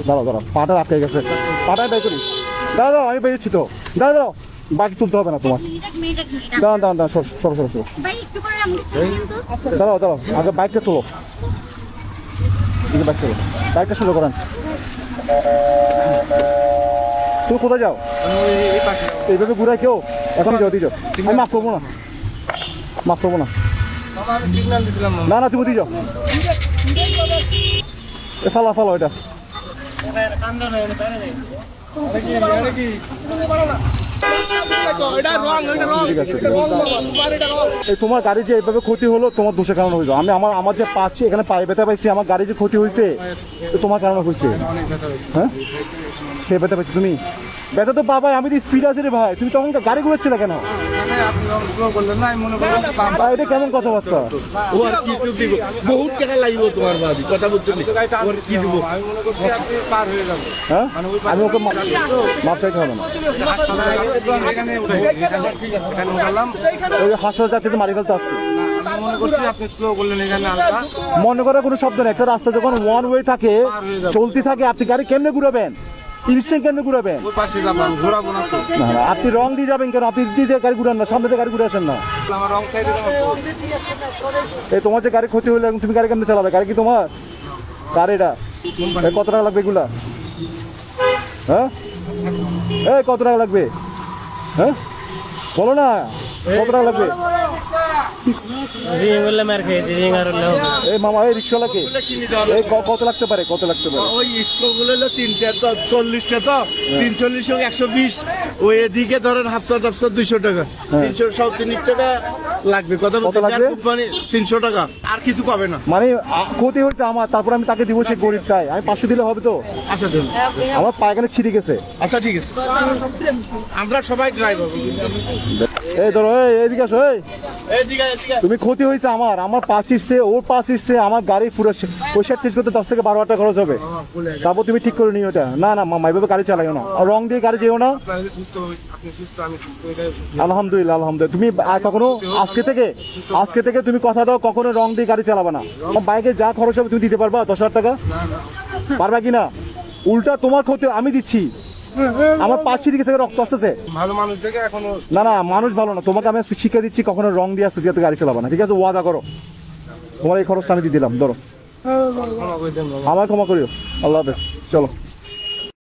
দাঁড়াও দাঁড়াও, পাটা আটকে গেছে, পাটায় বাই করি। দাঁড়াও দাঁড়াও, আমি বেরিয়েছি তো, দাঁড়াও দাঁড়াও, বাইক তুলতে হবে না তোমার। দাঁড়ান দাঁড়ান দাঁড়ান, সরো সরো সরো সরো, দাঁড়াও দাঁড়াও, আগে বাইকটা তোলো, বাইক তোলো, বাইকটা সোজা করেন। তুমি কোথায় যাও? এইভাবে ঘুরায় কেউ? এখন যাও, দিয়ে যাও, আমি মাফ করবো না, মাফ করবো না। না না, তুমি দিয়ে যাও, ফালা ফালা এটা। তোমার গাড়ি যে এইভাবে ক্ষতি হলো তোমার দোষের কারণে হইলো। আমি আমার যে পাচ্ছি এখানে পায়ে ব্যথা পাইছি, আমার গাড়ি যে ক্ষতি হয়েছে তোমার কারণে হয়েছে। হ্যাঁ, সে ব্যথা পাইছি, তুমি ব্যথা তো পাবাই। আমি তো স্পিড আছে রে ভাই, তুমি তখন গাড়ি ঘুরাচ্ছিলে কেন? এটা কেমন কথাবার্তা? বহুত টাকা লাগবে তোমার কথা বলতে। হ্যাঁ, আমি ওকে মাপ চাইতে হবে না। ওই হাসপাতাল যাতে তো মারি ফেলতে আসছে। মনে করার কোনো শব্দ নেই। একটা রাস্তা যখন ওয়ান ওয়ে থাকে, চলতি থাকে, আপনি গাড়ি কেমনে ঘুরাবেন? ইনস্ট্যান্ট কেমনে ঘুরাবেন? না না, আপনি রং দিয়ে যাবেন কেন? আপনি দিয়ে গাড়ি ঘুরান না, সামনে দিয়ে গাড়ি ঘুরে আসেন না। এই তোমার যে গাড়ি ক্ষতি হলে তুমি গাড়ি কেমনে চালাবে? গাড়ি কি তোমার? গাড়িটা কত টাকা লাগবে এগুলা? হ্যাঁ, এই কত টাকা লাগবে? হ্যাঁ বলো না, কত টাকা লাগবে? এই মামা, এই রিক্সাওয়ালাকে এই কত লাগতে পারে? কত লাগতে পারে? ওই স্কুলগুলো হলো 3টা তো 40টা তো 340 হোক 120, ওই এদিকে ধরেন 700 200 টাকা, 330 টাকা লাগবে। কত লাগবে? 300 টাকা, আর কিছু পাবে না। মানে ক্ষতি হয়েছে আমার, তারপর আমি তাকে দিব, সেই গরিবটাই। আমি 500 দিলে হবে তো? আচ্ছা দিন, আমার পায়খানে ছিঁড়ে গেছে। আচ্ছা ঠিক আছে, আমরা সবাই ড্রাইভার। এই ধরো, এইদিকে আসো। তুমি ক্ষতি হয়েছে আমার পাশ ইসছে, ওর পাশ ইসছে, আমার গাড়ি পুরো পয়সা চেঞ্জ করতে 10 থেকে 12 টাকা খরচ হবে। তারপর তুমি ঠিক করে নিও এটা। না না মামা, এইভাবে গাড়ি চালাইও না, আর রং দিয়ে গাড়ি যেও না। আলহামদুলিল্লাহ আলহামদুলিল্লাহ। তুমি আর কখনো আজকে থেকে তুমি কথা দাও, কখনো রং দিয়ে গাড়ি চালাবে না। আমার বাইকে যা খরচ হবে তুমি দিতে পারবা? 10,000 টাকা পারবা কি না? উল্টা তোমার ক্ষতি আমি দিচ্ছি। আমার পাঁচ থেকে রক্ত আসতেছে। ভালো মানুষ থেকে এখনো না না, মানুষ ভালো না। তোমাকে আমি আজকে শিক্ষা দিচ্ছি, কখনো রং দিয়ে আসতে যাতে গাড়ি চালাবা না, ঠিক আছে? ওয়াদা করো। তোমার এই খরচটা আমি দিয়ে দিলাম, ধরো। আমার ক্ষমা করিও। আল্লাহ হাফেজ, চলো।